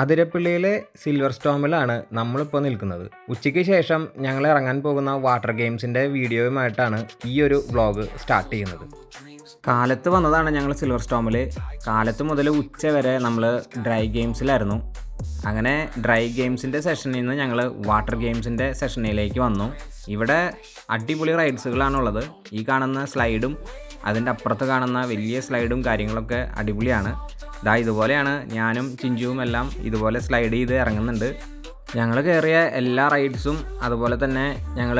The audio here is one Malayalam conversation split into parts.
അതിരപ്പള്ളിയിലെ സിൽവർ സ്റ്റോമിലാണ് നമ്മളിപ്പോൾ നിൽക്കുന്നത്. ഉച്ചയ്ക്ക് ശേഷം ഞങ്ങൾ ഇറങ്ങാൻ പോകുന്ന വാട്ടർ ഗെയിംസിൻ്റെ വീഡിയോയുമായിട്ടാണ് ഈ ഒരു വ്ളോഗ് സ്റ്റാർട്ട് ചെയ്യുന്നത്. കാലത്ത് വന്നതാണ് ഞങ്ങൾ സിൽവർ സ്റ്റോമിൽ. കാലത്ത് മുതൽ ഉച്ച വരെ നമ്മൾ ഡ്രൈ ഗെയിംസിലായിരുന്നു. അങ്ങനെ ഡ്രൈ ഗെയിംസിൻ്റെ സെഷനിൽ നിന്ന് ഞങ്ങൾ വാട്ടർ ഗെയിംസിൻ്റെ സെഷനിലേക്ക് വന്നു. ഇവിടെ അടിപൊളി റൈഡ്സുകളാണുള്ളത്. ഈ കാണുന്ന സ്ലൈഡും അതിൻ്റെ അപ്പുറത്ത് കാണുന്ന വലിയ സ്ലൈഡും കാര്യങ്ങളൊക്കെ അടിപൊളിയാണ്. ഇതുപോലെയാണ് ഞാനും ചിഞ്ചുവും എല്ലാം ഇതുപോലെ സ്ലൈഡ് ചെയ്ത് ഇറങ്ങുന്നുണ്ട്. ഞങ്ങൾ കയറിയ എല്ലാ റൈഡ്സും അതുപോലെ തന്നെ ഞങ്ങൾ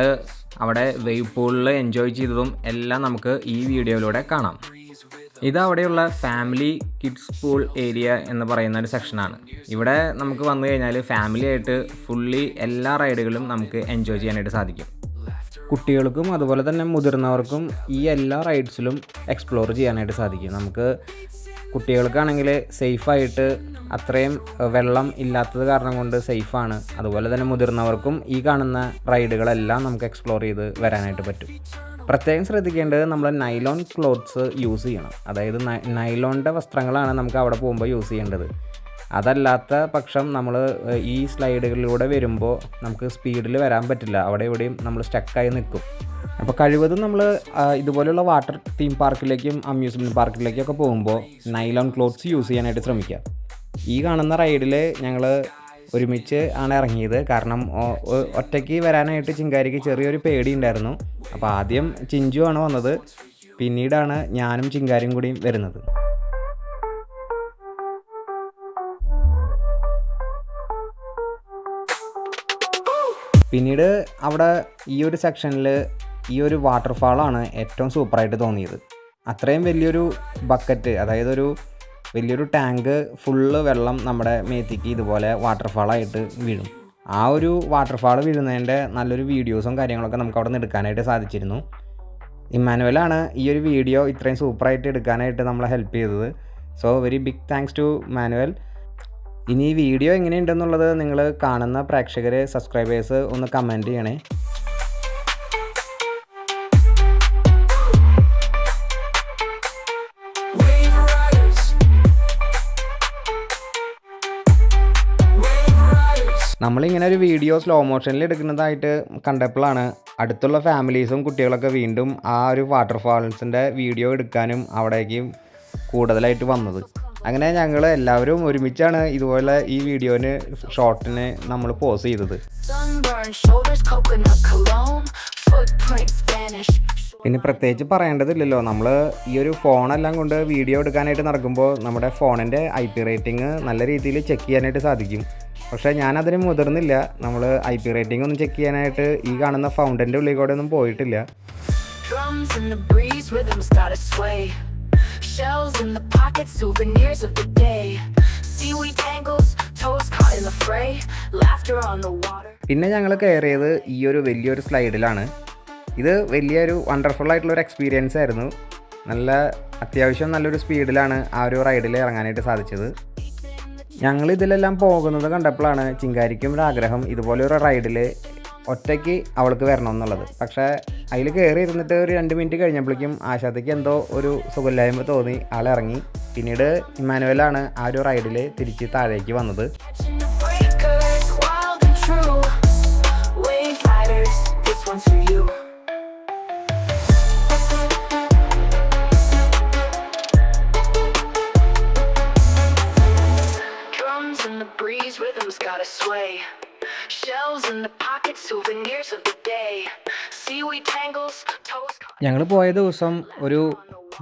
അവിടെ വേവ് പൂളിൽ എൻജോയ് ചെയ്തതും എല്ലാം നമുക്ക് ഈ വീഡിയോയിലൂടെ കാണാം. ഇതവിടെയുള്ള ഫാമിലി കിഡ്സ് പൂൾ ഏരിയ എന്ന് പറയുന്ന ഒരു സെക്ഷനാണ്. ഇവിടെ നമുക്ക് വന്നു കഴിഞ്ഞാൽ ഫാമിലി ആയിട്ട് ഫുള്ളി എല്ലാ റൈഡുകളും നമുക്ക് എൻജോയ് ചെയ്യാനായിട്ട് സാധിക്കും. കുട്ടികൾക്കും അതുപോലെ തന്നെ മുതിർന്നവർക്കും ഈ എല്ലാ റൈഡ്സിലും എക്സ്പ്ലോർ ചെയ്യാനായിട്ട് സാധിക്കും. നമുക്ക് കുട്ടികൾക്കാണെങ്കിൽ സേഫായിട്ട് അത്രയും വെള്ളം ഇല്ലാത്തത് കാരണം കൊണ്ട് സേഫാണ്. അതുപോലെ തന്നെ മുതിർന്നവർക്കും ഈ കാണുന്ന റൈഡുകളെല്ലാം നമുക്ക് എക്സ്പ്ലോർ ചെയ്ത് വരാനായിട്ട് പറ്റും. പ്രത്യേകം ശ്രദ്ധിക്കേണ്ടത് നമ്മൾ നൈലോൺ ക്ലോത്ത്സ് യൂസ് ചെയ്യണം. അതായത് നൈലോണിൻ്റെ വസ്ത്രങ്ങളാണ് നമുക്ക് അവിടെ പോകുമ്പോൾ യൂസ് ചെയ്യേണ്ടത്. അതല്ലാത്ത പക്ഷം നമ്മൾ ഈ സ്ലൈഡുകളിലൂടെ വരുമ്പോൾ നമുക്ക് സ്പീഡിൽ വരാൻ പറ്റില്ല. അവിടെ എവിടെയും നമ്മൾ സ്റ്റക്കായി നിൽക്കും. അപ്പോൾ കഴിവതും നമ്മൾ ഇതുപോലെയുള്ള വാട്ടർ തീം പാർക്കിലേക്കും അമ്യൂസ്മെൻറ്റ് പാർക്കിലേക്കൊക്കെ പോകുമ്പോൾ നൈലോൺ ക്ലോത്ത്സ് യൂസ് ചെയ്യാനായിട്ട് ശ്രമിക്കുക. ഈ കാണുന്ന റൈഡിൽ ഞങ്ങൾ ഒരുമിച്ച് ആണ് ഇറങ്ങിയത്. കാരണം ഒറ്റയ്ക്ക് വരാനായിട്ട് ചിങ്കാരിക്ക് ചെറിയൊരു പേടി ഉണ്ടായിരുന്നു. അപ്പോൾ ആദ്യം ചിഞ്ചു ആണ് വന്നത്, പിന്നീടാണ് ഞാനും ചിങ്കാരിയും കൂടിയും വരുന്നത്. പിന്നീട് അവിടെ ഈ ഒരു സെക്ഷനിൽ ഈ ഒരു വാട്ടർഫാളാണ് ഏറ്റവും സൂപ്പറായിട്ട് തോന്നിയത്. അത്രയും വലിയൊരു ബക്കറ്റ്, അതായത് ഒരു വലിയൊരു ടാങ്ക് ഫുള്ള് വെള്ളം നമ്മുടെ മേത്തേക്ക് ഇതുപോലെ വാട്ടർഫാളായിട്ട് വീഴും. ആ ഒരു വാട്ടർഫാൾ വീഴുന്നതിൻ്റെ നല്ലൊരു വീഡിയോസും കാര്യങ്ങളൊക്കെ നമുക്ക് അവിടെ നിന്ന് എടുക്കാനായിട്ട് സാധിച്ചിരുന്നു. ഇമ്മാനുവലാണ് ഈ ഒരു വീഡിയോ ഇത്രയും സൂപ്പറായിട്ട് എടുക്കാനായിട്ട് നമ്മളെ ഹെൽപ്പ് ചെയ്തത്. So very big thanks to Manuel. ഇനി ഈ വീഡിയോ എങ്ങനെയുണ്ടെന്നുള്ളത് നിങ്ങൾ കാണുന്ന പ്രേക്ഷകർ, സബ്സ്ക്രൈബേഴ്സ് ഒന്ന് കമൻറ്റ് ചെയ്യണേ. നമ്മളിങ്ങനെ ഒരു വീഡിയോ സ്ലോ മോഷനിൽ എടുക്കുന്നതായിട്ട് കണ്ടപ്പോഴാണ് അടുത്തുള്ള ഫാമിലീസും കുട്ടികളൊക്കെ വീണ്ടും ആ ഒരു വാട്ടർഫാൾസിൻ്റെ വീഡിയോ എടുക്കാനും അവിടേക്ക് കൂടുതലായിട്ട് വന്നത്. അങ്ങനെ ഞങ്ങൾ എല്ലാവരും ഒരുമിച്ചാണ് ഇതുപോലെ ഈ വീഡിയോന് ഷോർട്ടിന് നമ്മൾ പോസ് ചെയ്തത്. പിന്നെ പ്രത്യേകിച്ച് പറയേണ്ടതില്ലല്ലോ, നമ്മൾ ഈ ഒരു ഫോണെല്ലാം കൊണ്ട് വീഡിയോ എടുക്കാനായിട്ട് നടക്കുമ്പോൾ നമ്മുടെ ഫോണിൻ്റെ IP റേറ്റിംഗ് നല്ല രീതിയിൽ ചെക്ക് ചെയ്യാനായിട്ട് സാധിക്കും. പക്ഷേ ഞാനതിന് മുതിർന്നില്ല. നമ്മൾ IP റേറ്റിംഗ് ഒന്നും ചെക്ക് ചെയ്യാനായിട്ട് ഈ കാണുന്ന ഫൗണ്ടൻ്റെ ഉള്ളിൽ കൂടെ ഒന്നും പോയിട്ടില്ല. Shells in the pocket, souvenirs of the day. Seaweed tangles, toes caught in the fray. Laughter on the water. പിന്നെ ഞങ്ങൾ കയറിയത് ഈ ഒരു വലിയൊരു സ്ലൈഡിലാണ്. ഇത് വലിയൊരു വണ്ടർഫുൾ ആയിട്ടുള്ളൊരു എക്സ്പീരിയൻസ് ആയിരുന്നു. അത്യാവശ്യം നല്ലൊരു സ്പീഡിലാണ് ആ ഒരു റൈഡിൽ ഇറങ്ങാനായിട്ട് സാധിച്ചത്. ഞങ്ങൾ ഇതിലെല്ലാം പോകുന്നത് കണ്ടപ്പോഴാണ് ചിങ്കാരിക്കും ഒരു ആഗ്രഹം ഇതുപോലെ ഒരു റൈഡിൽ ഒറ്റയ്ക്ക് അവൾക്ക് വരണമെന്നുള്ളത്. പക്ഷേ അതിൽ കയറി ഇരുന്നിട്ട് ഒരു 2 മിനിറ്റ് കഴിഞ്ഞപ്പോഴേക്കും ആശാദയ്ക്ക് എന്തോ ഒരു സുഖമില്ലായ്മ തോന്നി, ആളിറങ്ങി. പിന്നീട് ഇമ്മാനുവലാണ് ആ ഒരു റൈഡിൽ തിരിച്ച് താഴേക്ക് വന്നത്. ഞങ്ങൾ പോയ ദിവസം ഒരു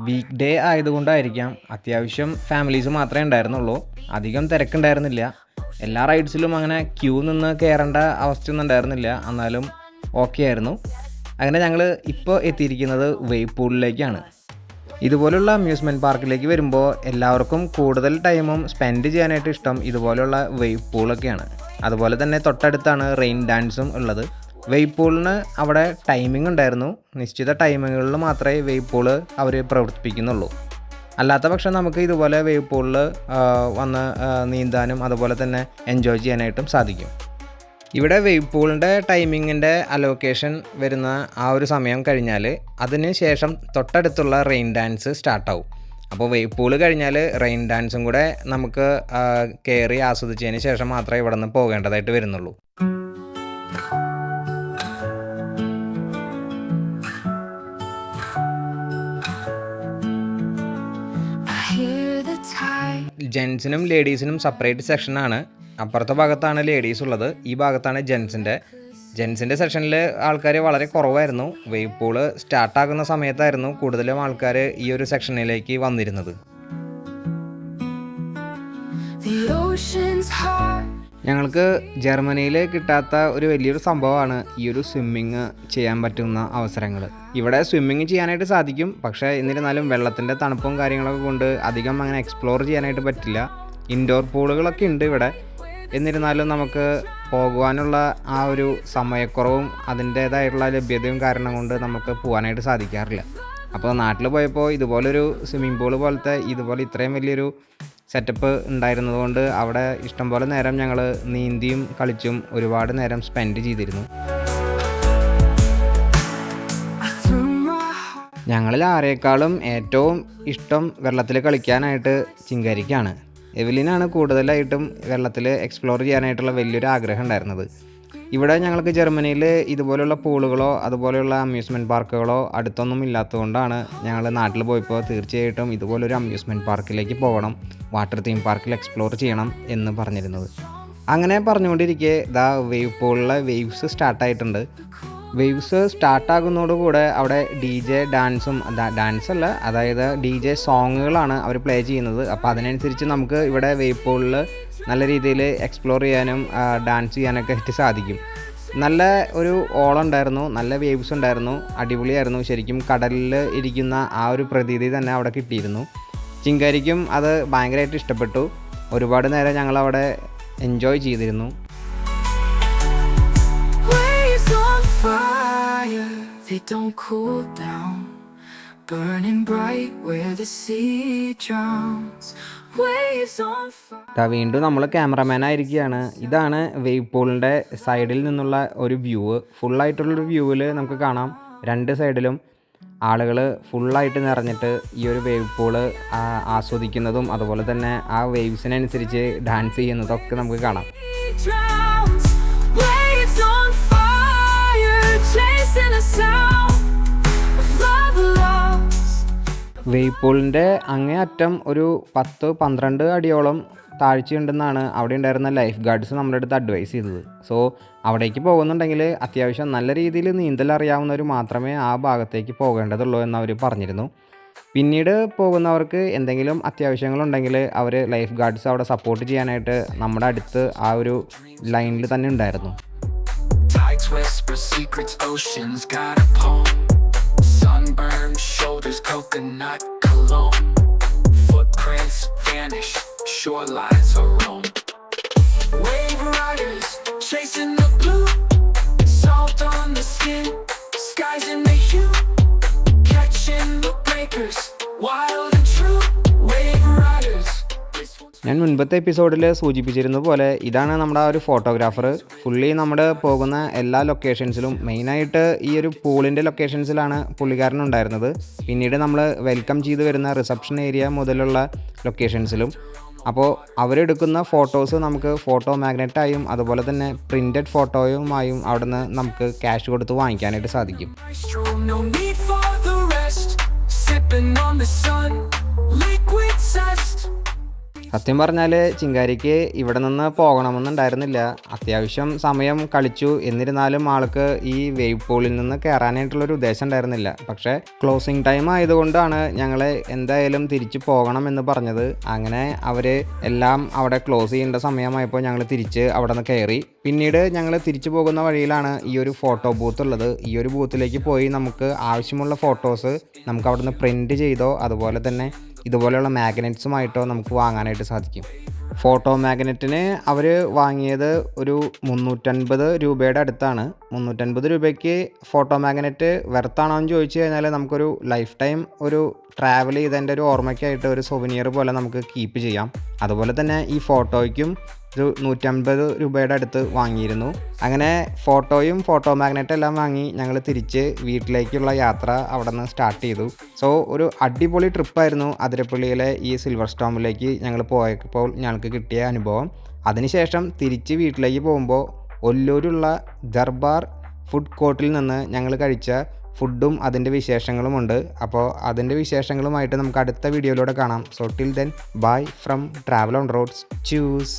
വീക്ക് ഡേ ആയതുകൊണ്ടായിരിക്കാം അത്യാവശ്യം ഫാമിലീസ് മാത്രമേ ഉണ്ടായിരുന്നുള്ളൂ. അധികം തിരക്കുണ്ടായിരുന്നില്ല. എല്ലാ റൈഡ്സിലും അങ്ങനെ ക്യൂ നിന്ന് കയറേണ്ട അവസ്ഥയൊന്നും ഉണ്ടായിരുന്നില്ല. എന്നാലും ഓക്കെ ആയിരുന്നു. അങ്ങനെ ഞങ്ങൾ ഇപ്പോൾ എത്തിയിരിക്കുന്നത് വേവ് പൂളിലേക്കാണ്. ഇതുപോലുള്ള അമ്യൂസ്മെൻറ്റ് പാർക്കിലേക്ക് വരുമ്പോൾ എല്ലാവർക്കും കൂടുതൽ ടൈമും സ്പെൻഡ് ചെയ്യാനായിട്ട് ഇഷ്ടം ഇതുപോലുള്ള വേവ് പൂളൊക്കെയാണ്. അതുപോലെ തന്നെ തൊട്ടടുത്താണ് റെയിൻ ഡാൻസും ഉള്ളത്. വേവ് പൂളിന് അവിടെ ടൈമിംഗ് ഉണ്ടായിരുന്നു. നിശ്ചിത ടൈമിങ്ങുകളിൽ മാത്രമേ വേവ് പൂള് അവർ പ്രവർത്തിപ്പിക്കുന്നുള്ളൂ. അല്ലാത്ത പക്ഷം നമുക്ക് ഇതുപോലെ വേവ് പൂളിൽ വന്ന് നീന്താനും അതുപോലെ തന്നെ എൻജോയ് ചെയ്യാനായിട്ടും സാധിക്കും. ഇവിടെ വേവ് പൂളിൻ്റെ ടൈമിങ്ങിൻ്റെ അലോക്കേഷൻ വരുന്ന ആ ഒരു സമയം കഴിഞ്ഞാൽ അതിന് ശേഷം തൊട്ടടുത്തുള്ള റെയിൻ ഡാൻസ് സ്റ്റാർട്ടാവും. അപ്പോൾ വേവ് പൂള് കഴിഞ്ഞാൽ റെയിൻ ഡാൻസും കൂടെ നമുക്ക് കയറി ആസ്വദിച്ചതിന് ശേഷം മാത്രമേ ഇവിടെ നിന്ന് പോകേണ്ടതായിട്ട് വരുന്നുള്ളൂ. ജെൻസിനും ലേഡീസിനും സെപ്പറേറ്റ് സെക്ഷനാണ്. അപ്പുറത്തെ ഭാഗത്താണ് ലേഡീസ് ഉള്ളത്, ഈ ഭാഗത്താണ് ജെൻസിൻ്റെ സെക്ഷനിൽ ആൾക്കാർ വളരെ കുറവായിരുന്നു. വേവ് പൂള് സ്റ്റാർട്ടാകുന്ന സമയത്തായിരുന്നു കൂടുതലും ആൾക്കാർ ഈ ഒരു സെക്ഷനിലേക്ക് വന്നിരുന്നത്. ഞങ്ങൾക്ക് ജർമ്മനിയിൽ കിട്ടാത്ത ഒരു വലിയൊരു സംഭവമാണ് ഈ ഒരു സ്വിമ്മിങ് ചെയ്യാൻ പറ്റുന്ന അവസരങ്ങൾ. ഇവിടെ സ്വിമ്മിങ് ചെയ്യാനായിട്ട് സാധിക്കും, പക്ഷേ എന്നിരുന്നാലും വെള്ളത്തിൻ്റെ തണുപ്പും കാര്യങ്ങളൊക്കെ കൊണ്ട് അധികം അങ്ങനെ എക്സ്പ്ലോർ ചെയ്യാനായിട്ട് പറ്റില്ല. ഇൻഡോർ പൂളുകളൊക്കെ ഉണ്ട് ഇവിടെ, എന്നിരുന്നാലും നമുക്ക് പോകുവാനുള്ള ആ ഒരു സമയക്കുറവും അതിൻ്റേതായിട്ടുള്ള ലഭ്യതയും കാരണം കൊണ്ട് നമുക്ക് പോകാനായിട്ട് സാധിക്കാറില്ല. അപ്പോൾ നാട്ടിൽ പോയപ്പോൾ ഇതുപോലൊരു സ്വിമ്മിംഗ് പൂള് പോലത്തെ ഇതുപോലെ ഇത്രയും വലിയൊരു സെറ്റപ്പ് ഉണ്ടായിരുന്നതുകൊണ്ട് അവിടെ ഇഷ്ടംപോലെ നേരം ഞങ്ങൾ നീന്തിയും കളിച്ചും ഒരുപാട് നേരം സ്പെൻഡ് ചെയ്തിരുന്നു. ഞങ്ങളിൽ ആരേക്കാളും ഏറ്റവും ഇഷ്ടം വെള്ളത്തിൽ കളിക്കാനായിട്ട് ചിങ്കാരിക്കാണ്. എവലിനാണ് കൂടുതലായിട്ടും വെള്ളത്തിൽ എക്സ്പ്ലോർ ചെയ്യാനായിട്ടുള്ള വലിയൊരു ആഗ്രഹം ഉണ്ടായിരുന്നത്. ഇവിടെ ഞങ്ങൾക്ക് ജർമ്മനിയിൽ ഇതുപോലെയുള്ള പൂളുകളോ അതുപോലെയുള്ള അമ്യൂസ്മെൻറ്റ് പാർക്കുകളോ അടുത്തൊന്നും ഇല്ലാത്തതുകൊണ്ടാണ് ഞങ്ങൾ നാട്ടിൽ പോയപ്പോൾ തീർച്ചയായിട്ടും ഇതുപോലൊരു അമ്യൂസ്മെൻറ്റ് പാർക്കിലേക്ക് പോകണം, വാട്ടർ തീം പാർക്കിൽ എക്സ്പ്ലോർ ചെയ്യണം എന്ന് പറഞ്ഞിരുന്നത്. അങ്ങനെ പറഞ്ഞുകൊണ്ടിരിക്കെ വേവ് പൂളിലെ വേവ്സ് സ്റ്റാർട്ടായിട്ടുണ്ട്. വേവ്സ് സ്റ്റാർട്ടാകുന്നതോടുകൂടെ അവിടെ DJ ഡാൻസും ഡാൻസല്ല, അതായത് DJ സോങ്ങുകളാണ് അവർ പ്ലേ ചെയ്യുന്നത്. അപ്പോൾ അതിനനുസരിച്ച് നമുക്ക് ഇവിടെ വേവ് പൂളിൽ നല്ല രീതിയിൽ എക്സ്പ്ലോർ ചെയ്യാനും ഡാൻസ് ചെയ്യാനൊക്കെ ആയിട്ട് സാധിക്കും. നല്ല ഒരു ഓളുണ്ടായിരുന്നു, നല്ല വേവ്സ് ഉണ്ടായിരുന്നു, അടിപൊളിയായിരുന്നു. ശരിക്കും കടലിൽ ഇരിക്കുന്ന ആ ഒരു പ്രതീതി തന്നെ അവിടെ കിട്ടിയിരുന്നു. ചിങ്കാരിക്കും അത് ഭയങ്കരമായിട്ട് ഇഷ്ടപ്പെട്ടു. ഒരുപാട് നേരം ഞങ്ങളവിടെ എൻജോയ് ചെയ്തിരുന്നു. They don't cool down, burning bright where the sea drowns. Waves on fire. വീണ്ടും നമ്മൾ ക്യാമറമാൻ ആയിരിക്കുകയാണ്. ഇതാണ് വേവ് പൂളിൻ്റെ സൈഡിൽ നിന്നുള്ള ഒരു വ്യൂ. ഫുള്ളായിട്ടുള്ളൊരു വ്യൂവിൽ നമുക്ക് കാണാം രണ്ട് സൈഡിലും ആളുകൾ ഫുള്ളായിട്ട് നിറഞ്ഞിട്ട് ഈ ഒരു വേവ് പൂള് ആസ്വദിക്കുന്നതും അതുപോലെ തന്നെ ആ വേവ്സിനനുസരിച്ച് ഡാൻസ് ചെയ്യുന്നതൊക്കെ നമുക്ക് കാണാം. വേവ് പൂളിൻ്റെ അങ്ങേ അറ്റം ഒരു 10-12 അടിയോളം താഴ്ചയുണ്ടെന്നാണ് അവിടെ ഉണ്ടായിരുന്ന ലൈഫ് ഗാർഡ്സ് നമ്മുടെ അടുത്ത് അഡ്വൈസ് ചെയ്തത്. സോ അവിടേക്ക് പോകുന്നുണ്ടെങ്കിൽ അത്യാവശ്യം നല്ല രീതിയിൽ നീന്തൽ അറിയാവുന്നവർ മാത്രമേ ആ ഭാഗത്തേക്ക് പോകേണ്ടതുള്ളൂ എന്ന് അവർ പറഞ്ഞിരുന്നു. പിന്നീട് പോകുന്നവർക്ക് എന്തെങ്കിലും അത്യാവശ്യങ്ങളുണ്ടെങ്കിൽ അവർ ലൈഫ് ഗാർഡ്സ് അവിടെ സപ്പോർട്ട് ചെയ്യാനായിട്ട് നമ്മുടെ അടുത്ത് ആ ഒരു ലൈനിൽ തന്നെ ഉണ്ടായിരുന്നു. Whisper secrets, oceans got a poem. Sunburned shoulders, coconut cologne. Footprints vanish, shorelines are roam. Wave riders chasing the blue. Salt on the skin, skies in the hue. Catching the breakers, wild and true. Wave riders. ഞാൻ മുൻപത്തെ എപ്പിസോഡിൽ സൂചിപ്പിച്ചിരുന്ന പോലെ ഇതാണ് നമ്മുടെ ആ ഒരു ഫോട്ടോഗ്രാഫർ. ഫുള്ളി നമ്മുടെ പോകുന്ന എല്ലാ ലൊക്കേഷൻസിലും, മെയിനായിട്ട് ഈ ഒരു പൂളിൻ്റെ ലൊക്കേഷൻസിലാണ് പുള്ളിക്കാരനുണ്ടായിരുന്നത്. പിന്നീട് നമ്മൾ വെൽക്കം ചെയ്ത് വരുന്ന റിസപ്ഷൻ ഏരിയ മുതലുള്ള ലൊക്കേഷൻസിലും. അപ്പോൾ അവരെടുക്കുന്ന ഫോട്ടോസ് നമുക്ക് ഫോട്ടോ മാഗ്നറ്റായും അതുപോലെ തന്നെ പ്രിൻറ്റഡ് ഫോട്ടോയുമായും അവിടെ നിന്ന് നമുക്ക് ക്യാഷ് കൊടുത്ത് വാങ്ങിക്കാനായിട്ട് സാധിക്കും. സത്യം പറഞ്ഞാൽ ചിങ്കാരിക്ക് ഇവിടെ നിന്ന് പോകണമെന്നുണ്ടായിരുന്നില്ല. അത്യാവശ്യം സമയം കളിച്ചു, എന്നിരുന്നാലും ആൾക്ക് ഈ വേവ് പൂളിൽ നിന്ന് കയറാനായിട്ടുള്ളൊരു ഉദ്ദേശം ഉണ്ടായിരുന്നില്ല. പക്ഷേ ക്ലോസിംഗ് ടൈം ആയതുകൊണ്ടാണ് ഞങ്ങൾ എന്തായാലും തിരിച്ചു പോകണമെന്ന് പറഞ്ഞത്. അങ്ങനെ അവർ എല്ലാം അവിടെ ക്ലോസ് ചെയ്യേണ്ട സമയമായപ്പോൾ ഞങ്ങൾ തിരിച്ച് അവിടെ നിന്ന് കയറി. പിന്നീട് ഞങ്ങൾ തിരിച്ചു പോകുന്ന വഴിയിലാണ് ഈ ഒരു ഫോട്ടോ ബൂത്ത് ഉള്ളത്. ഈ ഒരു ബൂത്തിലേക്ക് പോയി നമുക്ക് ആവശ്യമുള്ള ഫോട്ടോസ് നമുക്ക് അവിടെ നിന്ന് പ്രിൻറ്റ് ചെയ്തോ അതുപോലെ തന്നെ ഇതുപോലെയുള്ള മാഗ്നറ്റ്സുമായിട്ടോ നമുക്ക് വാങ്ങാനായിട്ട് സാധിക്കും. ഫോട്ടോ മാഗ്നറ്റിന് അവർ വാങ്ങിയത് ഒരു 350 രൂപയുടെ അടുത്താണ്. 350 രൂപയ്ക്ക് ഫോട്ടോ മാഗ്നറ്റ് വെർത്താണോ എന്ന് ചോദിച്ചു കഴിഞ്ഞാൽ നമുക്കൊരു ലൈഫ് ടൈം ഒരു ട്രാവൽ ചെയ്തതിൻ്റെ ഒരു ഓർമ്മയ്ക്കായിട്ട് ഒരു സൊവനിയർ പോലെ നമുക്ക് കീപ്പ് ചെയ്യാം. അതുപോലെ തന്നെ ഈ ഫോട്ടോയ്ക്കും ഒരു 150 രൂപയുടെ അടുത്ത് വാങ്ങിയിരുന്നു. അങ്ങനെ ഫോട്ടോയും ഫോട്ടോ മാഗ്നറ്റും എല്ലാം വാങ്ങി ഞങ്ങൾ തിരിച്ച് വീട്ടിലേക്കുള്ള യാത്ര അവിടെ നിന്ന് സ്റ്റാർട്ട് ചെയ്തു. സോ ഒരു അടിപൊളി ട്രിപ്പായിരുന്നു അതിരപ്പള്ളിയിലെ ഈ സിൽവർ സ്റ്റോമിലേക്ക് ഞങ്ങൾ പോയപ്പോൾ ഞങ്ങൾക്ക് കിട്ടിയ അനുഭവം. അതിനുശേഷം തിരിച്ച് വീട്ടിലേക്ക് പോകുമ്പോൾ ഒല്ലൂരുള്ള ദർബാർ ഫുഡ് കോർട്ടിൽ നിന്ന് ഞങ്ങൾ കഴിച്ച ഫുഡും അതിൻ്റെ വിശേഷങ്ങളുമുണ്ട്. അപ്പോൾ അതിൻ്റെ വിശേഷങ്ങളുമായിട്ട് നമുക്ക് അടുത്ത വീഡിയോയിലൂടെ കാണാം. So till then bye from travel on roads. Choose.